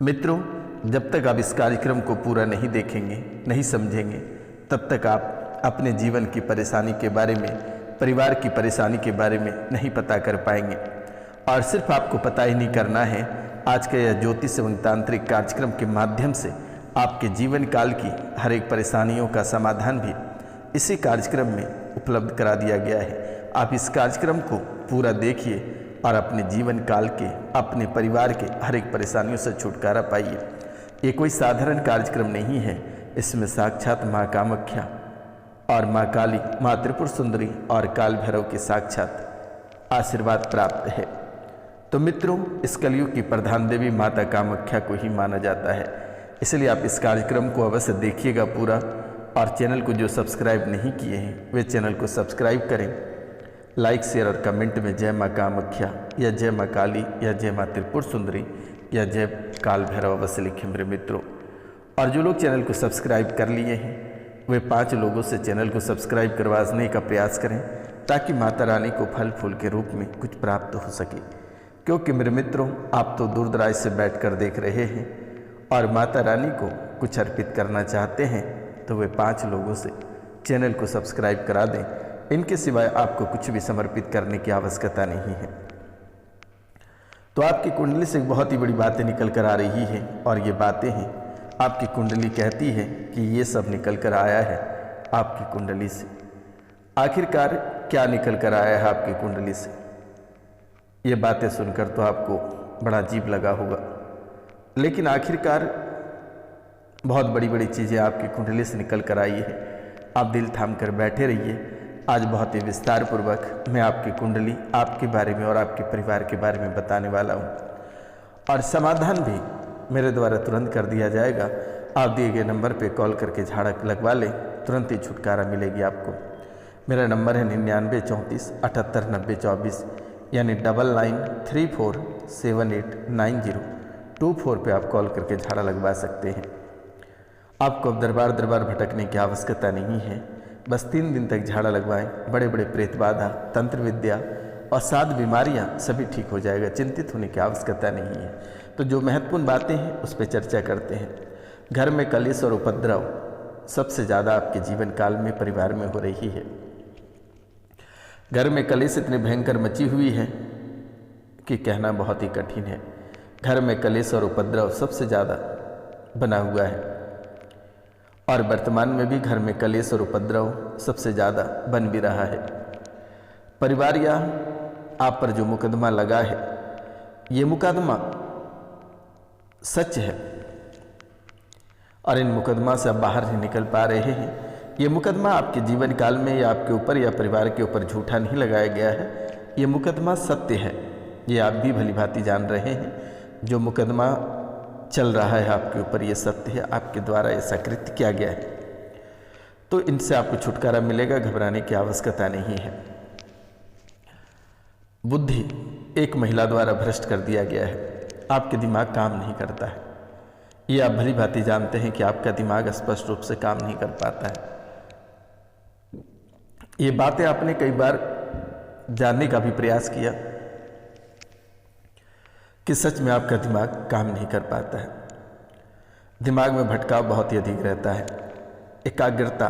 मित्रों, जब तक आप इस कार्यक्रम को पूरा नहीं देखेंगे, नहीं समझेंगे, तब तक आप अपने जीवन की परेशानी के बारे में, परिवार की परेशानी के बारे में नहीं पता कर पाएंगे। और सिर्फ आपको पता ही नहीं करना है, आज का यह ज्योतिष एवं तांत्रिक कार्यक्रम के माध्यम से आपके जीवन काल की हर एक परेशानियों का समाधान भी इसी कार्यक्रम में उपलब्ध करा दिया गया है। आप इस कार्यक्रम को पूरा देखिए और अपने जीवन काल के, अपने परिवार के हर एक परेशानियों से छुटकारा पाइए। ये कोई साधारण कार्यक्रम नहीं है, इसमें साक्षात माँ कामाख्या और माँ काली, माँ त्रिपुर सुंदरी और काल भैरव के साक्षात आशीर्वाद प्राप्त है। तो मित्रों, इस कलयुग की प्रधान देवी माता कामाख्या को ही माना जाता है, इसलिए आप इस कार्यक्रम को अवश्य देखिएगा पूरा। और चैनल को जो सब्सक्राइब नहीं किए हैं वे चैनल को सब्सक्राइब करें। लाइक, शेयर और कमेंट में जय माँ कामाख्या या जय माँ काली या जय माँ त्रिपुर सुंदरी या जय काल भैरव अवश्य लिखें मेरे मित्रों। और जो लोग चैनल को सब्सक्राइब कर लिए हैं वे 5 लोगों से चैनल को सब्सक्राइब करवाने का प्रयास करें, ताकि माता रानी को फल फूल के रूप में कुछ प्राप्त हो सके। क्योंकि मेरे मित्रों, आप तो दूर दराज से बैठकर देख रहे हैं और माता रानी को कुछ अर्पित करना चाहते हैं, तो वे 5 लोगों से चैनल को सब्सक्राइब करा दें। इनके सिवाय आपको कुछ भी समर्पित करने की आवश्यकता नहीं है। तो आपकी कुंडली से बहुत ही बड़ी बातें निकल कर आ रही है, और ये बातें हैं, आपकी कुंडली कहती है कि ये सब निकल कर आया है आपकी कुंडली से। आखिरकार क्या निकल कर आया है आपकी कुंडली से? ये बातें सुनकर तो आपको बड़ा अजीब लगा होगा, लेकिन आखिरकार बहुत बड़ी बड़ी चीज़ें आपकी कुंडली से निकल कर आई है। आप दिल थाम कर बैठे रहिए। आज बहुत ही विस्तार पूर्वक मैं आपकी कुंडली, आपके बारे में और आपके परिवार के बारे में बताने वाला हूँ, और समाधान भी मेरे द्वारा तुरंत कर दिया जाएगा। आप दिए गए नंबर पे कॉल करके झाड़ा लगवा लें, तुरंत ही छुटकारा मिलेगी आपको। मेरा नंबर है 99 34 78 90 24, यानी 9934789024 पे आप कॉल करके झाड़ा लगवा सकते हैं। आपको अब दरबार दरबार भटकने की आवश्यकता नहीं है। बस 3 दिन तक झाड़ा लगवाएं। बड़े बड़े प्रेत बाधा, तंत्र विद्या और 7 बीमारियां सभी ठीक हो जाएगा। चिंतित होने की आवश्यकता नहीं है। तो जो महत्वपूर्ण बातें हैं उस पर चर्चा करते हैं। घर में कलेश और उपद्रव सबसे ज़्यादा आपके जीवन काल में, परिवार में हो रही है। घर में कलेश इतनी भयंकर मची हुई है कि कहना बहुत ही कठिन है। घर में कलेश और उपद्रव सबसे ज़्यादा बना हुआ है, और वर्तमान में भी घर में कलेश और उपद्रव सबसे ज़्यादा बन भी रहा है। परिवार या आप पर जो मुकदमा लगा है, ये मुकदमा सच है, और इन मुकदमा से आप बाहर नहीं निकल पा रहे हैं। ये मुकदमा आपके जीवन काल में या आपके ऊपर या परिवार के ऊपर झूठा नहीं लगाया गया है। ये मुकदमा सत्य है, ये आप भी भली भांति जान रहे हैं। जो मुकदमा चल रहा है आपके ऊपर, ये सत्य है, आपके द्वारा ऐसा कृत्य किया गया है। तो इनसे आपको छुटकारा मिलेगा, घबराने की आवश्यकता नहीं है। बुद्धि एक महिला द्वारा भ्रष्ट कर दिया गया है। आपके दिमाग काम नहीं करता है। ये आप भली भांति जानते हैं कि आपका दिमाग स्पष्ट रूप से काम नहीं कर पाता है। ये बातें आपने कई बार जानने का भी प्रयास किया कि सच में आपका दिमाग काम नहीं कर पाता है। दिमाग में भटकाव बहुत ही अधिक रहता है। एकाग्रता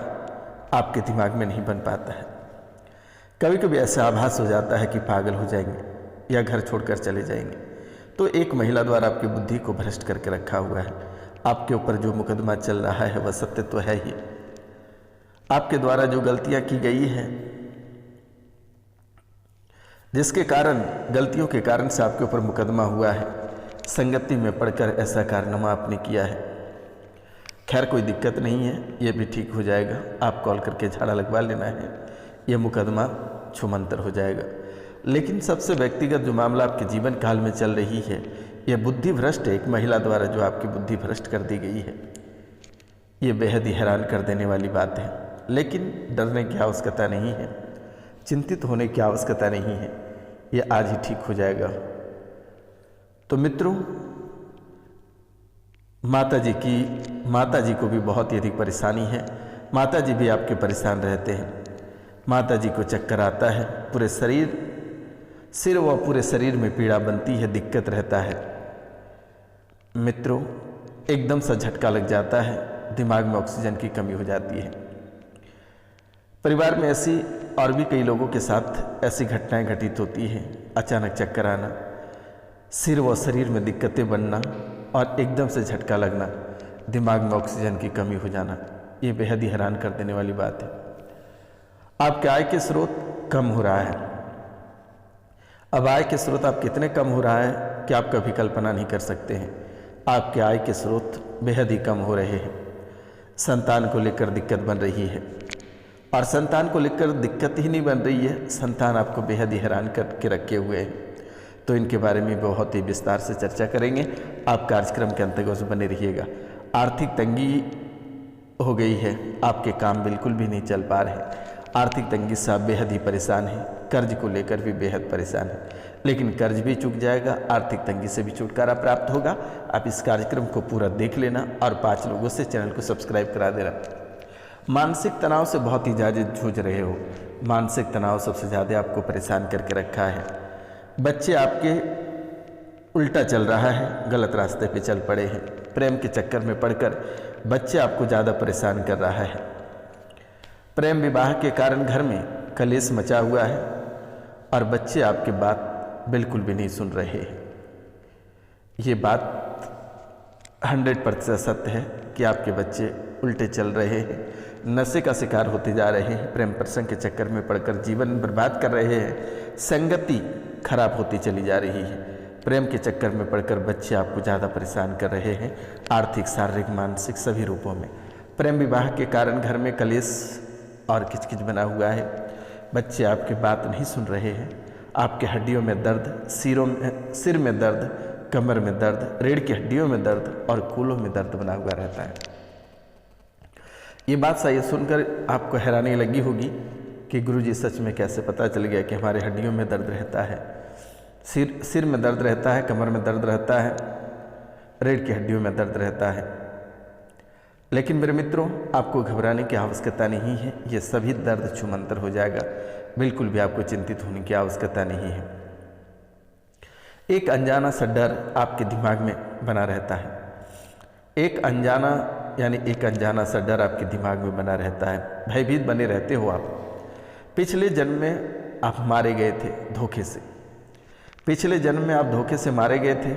आपके दिमाग में नहीं बन पाता है। कभी कभी ऐसा आभास हो जाता है कि पागल हो जाएंगे या घर छोड़कर चले जाएंगे। तो एक महिला द्वारा आपकी बुद्धि को भ्रष्ट करके रखा हुआ है। आपके ऊपर जो मुकदमा चल रहा है वह सत्य तो है ही। आपके द्वारा जो गलतियां की गई हैं, जिसके कारण, गलतियों के कारण से आपके ऊपर मुकदमा हुआ है, संगति में पड़कर ऐसा कारनामा आपने किया है। खैर, कोई दिक्कत नहीं है, ये भी ठीक हो जाएगा। आप कॉल करके झाड़ा लगवा लेना है, ये मुकदमा छूमंतर हो जाएगा। लेकिन सबसे व्यक्तिगत जो मामला आपके जीवन काल में चल रही है, ये बुद्धि भ्रष्ट है। एक महिला द्वारा जो आपकी बुद्धि भ्रष्ट कर दी गई है, ये बेहद ही हैरान कर देने वाली बात है। लेकिन डरने की आवश्यकता नहीं है, चिंतित होने की आवश्यकता नहीं है, ये आज ही ठीक हो जाएगा। तो मित्रों, माता जी को भी बहुत ही अधिक परेशानी है। माता जी भी आपके परेशान रहते हैं। माता जी को चक्कर आता है, पूरे सिर व पूरे शरीर में पीड़ा बनती है, दिक्कत रहता है। मित्रों, एकदम सा झटका लग जाता है, दिमाग में ऑक्सीजन की कमी हो जाती है। परिवार में ऐसी और भी कई लोगों के साथ ऐसी घटनाएं घटित होती हैं। अचानक चक्कर आना, सिर व शरीर में दिक्कतें बनना और एकदम से झटका लगना, दिमाग में ऑक्सीजन की कमी हो जाना, ये बेहद ही हैरान कर देने वाली बात है। आपके आय के स्रोत कम हो रहा है। अब आय के स्रोत आप कितने कम हो रहा है कि आप कभी कल्पना नहीं कर सकते हैं। आपके आय के स्रोत बेहद ही कम हो रहे हैं। संतान को लेकर दिक्कत बन रही है, और संतान को लेकर दिक्कत ही नहीं बन रही है, संतान आपको बेहद ही हैरान करके रखे हुए हैं। तो इनके बारे में बहुत ही विस्तार से चर्चा करेंगे। आप कार्यक्रम के अंतर्गत बने रहिएगा। आर्थिक तंगी हो गई है, आपके काम बिल्कुल भी नहीं चल पा रहे। आर्थिक तंगी से आप बेहद ही परेशान हैं, कर्ज को लेकर भी बेहद परेशान हैं, लेकिन कर्ज भी चूक जाएगा, आर्थिक तंगी से भी छुटकारा प्राप्त होगा। आप इस कार्यक्रम को पूरा देख लेना और 5 लोगों से चैनल को सब्सक्राइब करा देना। मानसिक तनाव से बहुत ही ज़्यादा जूझ रहे हो। मानसिक तनाव सबसे ज़्यादा आपको परेशान करके रखा है। बच्चे आपके उल्टा चल रहा है, गलत रास्ते पे चल पड़े हैं। प्रेम के चक्कर में पड़कर बच्चे आपको ज़्यादा परेशान कर रहा है। प्रेम विवाह के कारण घर में कलेश मचा हुआ है और बच्चे आपकी बात बिल्कुल भी नहीं सुन रहे हैं। ये बात 100% सत्य है कि आपके बच्चे उल्टे चल रहे हैं, नशे का शिकार होते जा रहे हैं, प्रेम प्रसंग के चक्कर में पड़कर जीवन बर्बाद कर रहे हैं, संगति खराब होती चली जा रही है। प्रेम के चक्कर में पड़कर बच्चे आपको ज़्यादा परेशान कर रहे हैं, आर्थिक, शारीरिक, मानसिक सभी रूपों में। प्रेम विवाह के कारण घर में कलेश और किचकिच बना हुआ है। बच्चे आपकी बात नहीं सुन रहे हैं। आपके हड्डियों में दर्द, सिर में दर्द, कमर में दर्द, रीढ़ की हड्डियों में दर्द और कूल्हों में दर्द बना हुआ रहता है। ये बात सही सुनकर आपको हैरानी लगी होगी कि गुरुजी सच में कैसे पता चल गया कि हमारे हड्डियों में दर्द रहता है, सिर में दर्द रहता है, कमर में दर्द रहता है, रीढ़ की हड्डियों में दर्द रहता है। लेकिन मेरे मित्रों, आपको घबराने की आवश्यकता नहीं है। ये सभी दर्द छूमंतर हो जाएगा। बिल्कुल भी आपको चिंतित होने की आवश्यकता नहीं है। एक अनजाना सा डर आपके दिमाग में बना रहता है। एक अनजाना सा डर आपके दिमाग में बना रहता है। भयभीत बने रहते हो आप। पिछले जन्म में आप मारे गए थे धोखे से। पिछले जन्म में आप धोखे से मारे गए थे,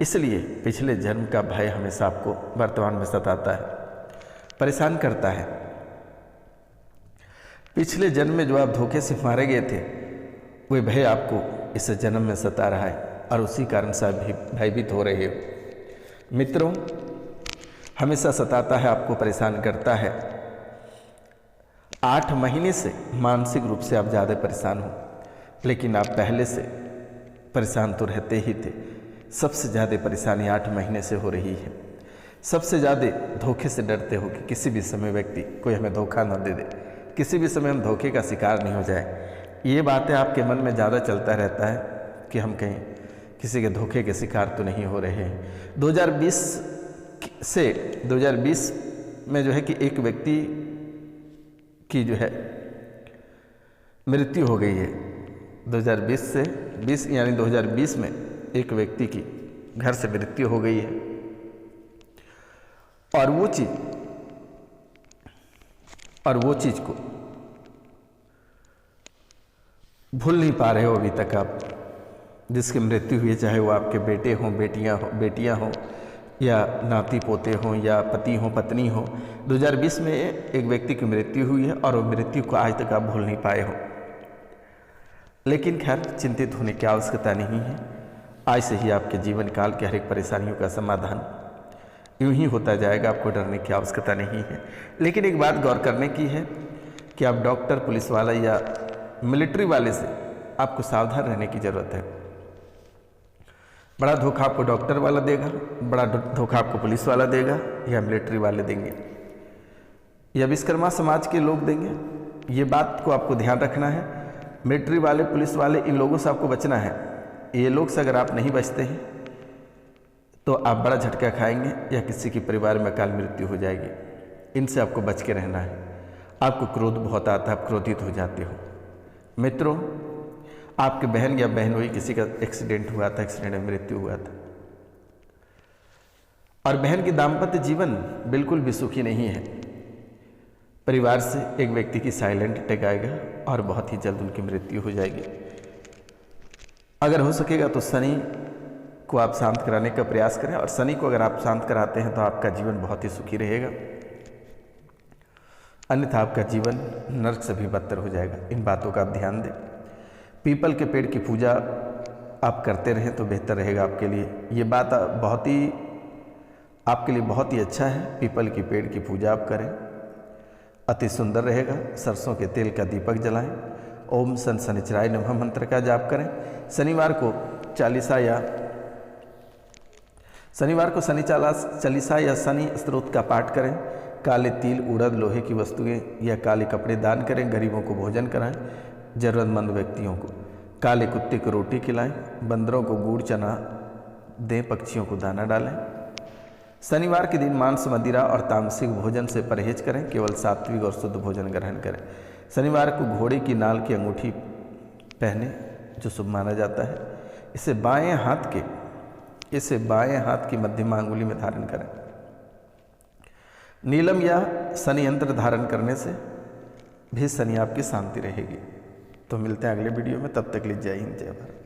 इसलिए पिछले जन्म का भय हमेशा आपको वर्तमान में सताता है, परेशान करता है। पिछले जन्म में जो आप धोखे से मारे गए थे, वह भय आपको इस जन्म में सता रहा है और उसी कारण से आप भयभीत हो रहे हो। मित्रों, हमेशा सताता है, आपको परेशान करता है। 8 महीने से मानसिक रूप से आप ज़्यादा परेशान हो, लेकिन आप पहले से परेशान तो रहते ही थे। सबसे ज़्यादा परेशानी 8 महीने से हो रही है। सबसे ज़्यादा धोखे से डरते हो कि किसी भी समय व्यक्ति कोई हमें धोखा न दे दे, किसी भी समय हम धोखे का शिकार नहीं हो जाए। ये बातें आपके मन में ज़्यादा चलता रहता है कि हम कहीं किसी के धोखे के शिकार तो नहीं हो रहे हैं। 2020 में जो है कि एक व्यक्ति की जो है मृत्यु हो गई है। 2020 में एक व्यक्ति की घर से मृत्यु हो गई है, और वो चीज को भूल नहीं पा रहे हो अभी तक आप। जिसकी मृत्यु हुई है, चाहे वो आपके बेटे हों, बेटियां हों, या नाती पोते हों, या पति हों, पत्नी हो। 2020 में एक व्यक्ति की मृत्यु हुई है और वो मृत्यु को आज तक आप भूल नहीं पाए हो। लेकिन खैर, चिंतित होने की आवश्यकता नहीं है। आज से ही आपके जीवन काल के हर एक परेशानियों का समाधान यूं ही होता जाएगा। आपको डरने की आवश्यकता नहीं है। लेकिन एक बात गौर करने की है कि आप डॉक्टर, पुलिस वाला या मिलिट्री वाले से आपको सावधान रहने की ज़रूरत है। बड़ा धोखा आपको डॉक्टर वाला देगा, बड़ा धोखा आपको पुलिस वाला देगा, या मिलिट्री वाले देंगे, या विश्वकर्मा समाज के लोग देंगे। ये बात को आपको ध्यान रखना है। मिलिट्री वाले, पुलिस वाले, इन लोगों से आपको बचना है। ये लोग से अगर आप नहीं बचते हैं तो आप बड़ा झटका खाएंगे या किसी के परिवार में अकाल मृत्यु हो जाएगी। इनसे आपको बच के रहना है। आपको क्रोध बहुत आता है, आप क्रोधित हो जाते हो। मित्रों, आपके बहन या बहनोई किसी का एक्सीडेंट हुआ था, एक्सीडेंट में मृत्यु हुआ था, और बहन की दाम्पत्य जीवन बिल्कुल भी सुखी नहीं है। परिवार से एक व्यक्ति की साइलेंट अटैक आएगा और बहुत ही जल्द उनकी मृत्यु हो जाएगी। अगर हो सकेगा तो शनि को आप शांत कराने का प्रयास करें, और शनि को अगर आप शांत कराते हैं तो आपका जीवन बहुत ही सुखी रहेगा, अन्यथा आपका जीवन नरक से भी बदतर हो जाएगा। इन बातों का आप ध्यान दें। पीपल के पेड़ की पूजा आप करते रहें तो बेहतर रहेगा आपके लिए। ये बात आपके लिए बहुत ही अच्छा है। पीपल की पेड़ की पूजा आप करें, अति सुंदर रहेगा। सरसों के तेल का दीपक जलाएं। ओम सन शनिचराय नमः मंत्र का जाप करें। शनिवार को शनि चालीसा या शनि स्तोत्र का पाठ करें। काले तिल, उड़द, लोहे की वस्तुएं या काले कपड़े दान करें। गरीबों को भोजन कराएं। जरूरतमंद व्यक्तियों को काले कुत्ते को रोटी खिलाएं। बंदरों को गुड़ चना दें। पक्षियों को दाना डालें। शनिवार के दिन मांस, मदिरा और तामसिक भोजन से परहेज करें। केवल सात्विक और शुद्ध भोजन ग्रहण करें। शनिवार को घोड़े की नाल की अंगूठी पहने जो शुभ माना जाता है। इसे बाएं हाथ की मध्यमा अंगुली में धारण करें। नीलम या शनि यंत्र धारण करने से भी शनि आपकी शांति रहेगी। तो मिलते हैं अगले वीडियो में, तब तक लीजिए जय हिंद, जय भारत।